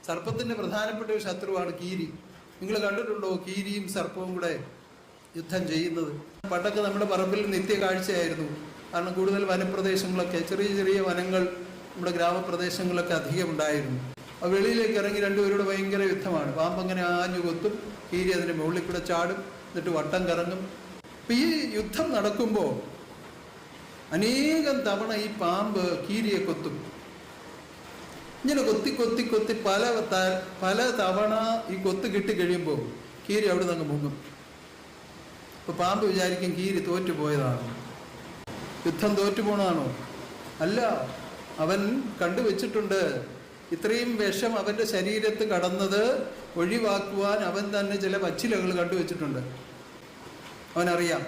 സർപ്പത്തിൻ്റെ പ്രധാനപ്പെട്ട ഒരു ശത്രുവാണ് കീരി. നിങ്ങൾ കണ്ടിട്ടുണ്ടോ കീരിയും സർപ്പവും കൂടെ യുദ്ധം ചെയ്യുന്നത്? പണ്ടൊക്കെ നമ്മുടെ പറമ്പിൽ നിത്യ കാഴ്ചയായിരുന്നു. കാരണം കൂടുതൽ വനപ്രദേശങ്ങളൊക്കെ, ചെറിയ ചെറിയ വനങ്ങൾ നമ്മുടെ ഗ്രാമപ്രദേശങ്ങളിലൊക്കെ അധികം ഉണ്ടായിരുന്നു. അപ്പോൾ വെളിയിലേക്ക് ഇറങ്ങി രണ്ടുപേരുടെ ഭയങ്കര യുദ്ധമാണ്. പാമ്പ് അങ്ങനെ ആഞ്ഞു കൊത്തും, കീരി അതിൻ്റെ മുകളിൽ കൂടെ ചാടും, എന്നിട്ട് വട്ടം കറങ്ങും. അപ്പം ഈ യുദ്ധം നടക്കുമ്പോൾ അനേകം തവണ ഈ പാമ്പ് കീരിയെ കൊത്തും. ഇങ്ങനെ കൊത്തി കൊത്തി കൊത്തി പല തവണ ഈ കൊത്ത് കിട്ടിക്കഴിയുമ്പോൾ കീരി അവിടെ നിന്ന് മുങ്ങും. അപ്പോൾ പാമ്പ് വിചാരിക്കും കീരി തോറ്റുപോയതാണ്, യുദ്ധം തോറ്റുപോണതാണോ? അല്ല, അവൻ കണ്ടുവച്ചിട്ടുണ്ട് ഇത്രയും വിഷം അവൻ്റെ ശരീരത്ത് കടന്നത് ഒഴിവാക്കുവാൻ അവൻ തന്നെ ചില പച്ചിലകൾ കണ്ടുവച്ചിട്ടുണ്ട്. അവനറിയാം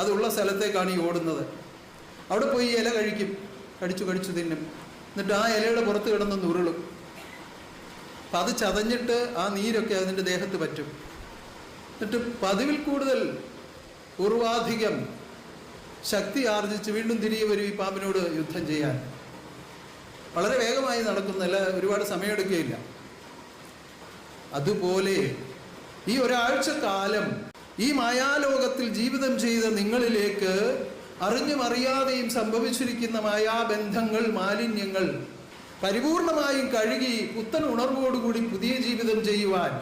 അതുള്ള സ്ഥലത്തേക്കാണ് ഈ ഓടുന്നത്. അവിടെ പോയി ഇല കഴിക്കും, കടിച്ചു തിന്നും. എന്നിട്ട് ആ ഇലയുടെ പുറത്ത് കിടന്ന് ഉരുളും. അപ്പം അത് ചതഞ്ഞിട്ട് ആ നീരൊക്കെ അതിൻ്റെ ദേഹത്ത് പറ്റും. എന്നിട്ട് പതിവിൽ കൂടുതൽ പൂർവാധികം ശക്തി ആർജിച്ച് വീണ്ടും തിരികെ വരും ഈ പാമ്പിനോട് യുദ്ധം ചെയ്യാൻ. വളരെ വേഗമായി നടക്കുന്നില്ല, ഒരുപാട് സമയമെടുക്കുകയില്ല. അതുപോലെ ഈ ഒരാഴ്ച കാലം ഈ മായാലോകത്തിൽ ജീവിതം ചെയ്ത നിങ്ങളിലേക്ക് അറിഞ്ഞും അറിയാതെയും സംഭവിച്ചിരിക്കുന്ന മായാബന്ധങ്ങൾ, മാലിന്യങ്ങൾ പരിപൂർണമായും കഴുകി പുത്തൻ ഉണർവോടുകൂടി പുതിയ ജീവിതം ചെയ്യുവാൻ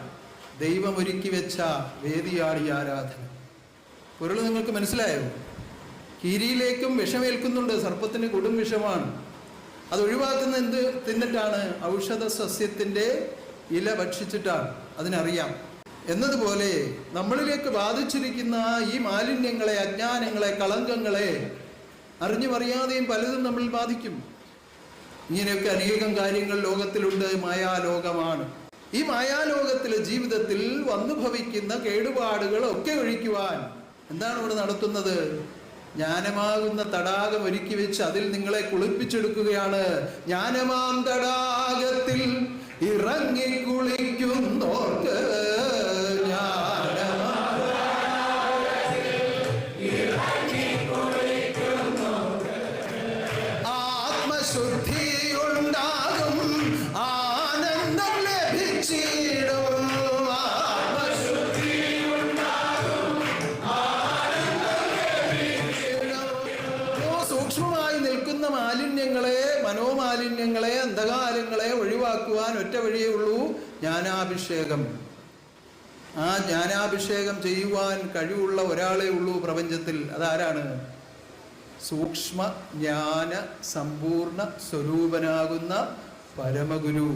ദൈവം ഒരുക്കി വെച്ച വേദിയാണ് ഈ ആരാധന. പൊരുൾ നിങ്ങൾക്ക് മനസ്സിലായോ? കീരിയിലേക്കും വിഷമേൽക്കുന്നുണ്ട്. സർപ്പത്തിന് കൊടും വിഷമാണ്. അത് ഒഴിവാക്കുന്ന എന്ത് തിന്നിട്ടാണ്? ഔഷധ സസ്യത്തിൻ്റെ ഇല ഭക്ഷിച്ചിട്ടാണ്. അതിനറിയാം. എന്നതുപോലെ നമ്മളിലേക്ക് ബാധിച്ചിരിക്കുന്ന ഈ മാലിന്യങ്ങളെ, അജ്ഞാനങ്ങളെ, കളങ്കങ്ങളെ അറിഞ്ഞും അറിയാതെയും പലതും നമ്മൾ ബാധിക്കും. ഇങ്ങനെയൊക്കെ അനേകം കാര്യങ്ങൾ ലോകത്തിലുണ്ട്. മായാലോകമാണ്. ഈ മായാലോകത്തിലെ ജീവിതത്തിൽ വന്നു ഭവിക്കുന്ന കേടുപാടുകൾ ഒക്കെ ഒഴിക്കുവാൻ എന്താണ് ഇവിടെ നടത്തുന്നത്? ജ്ഞാനമാകുന്ന തടാകം ഒരുക്കി വെച്ച് അതിൽ നിങ്ങളെ കുളിപ്പിച്ചെടുക്കുകയാണ്. ജ്ഞാനമാം തടാകത്തിൽ ഇറങ്ങി കുളിക്കുന്നോർക്ക് ആത്മശുദ്ധി ഉണ്ടാകും, ആനന്ദം ലഭിച്ചിടും. സൂക്ഷ്മമായി നിൽക്കുന്ന മാലിന്യങ്ങളെ, മനോമാലിന്യങ്ങളെ, അന്ധകാരങ്ങളെ ഒഴിവാക്കുവാൻ ഒറ്റ വഴിയേ ഉള്ളൂ, ജ്ഞാനാഭിഷേകം. ആ ജ്ഞാനാഭിഷേകം ചെയ്യുവാൻ കഴിവുള്ള ഒരാളേ ഉള്ളൂ പ്രപഞ്ചത്തിൽ. അതാരാണ്? സൂക്ഷ്മ ജ്ഞാന സമ്പൂർണ്ണ സ്വരൂപനാകുന്ന പരമഗുരു.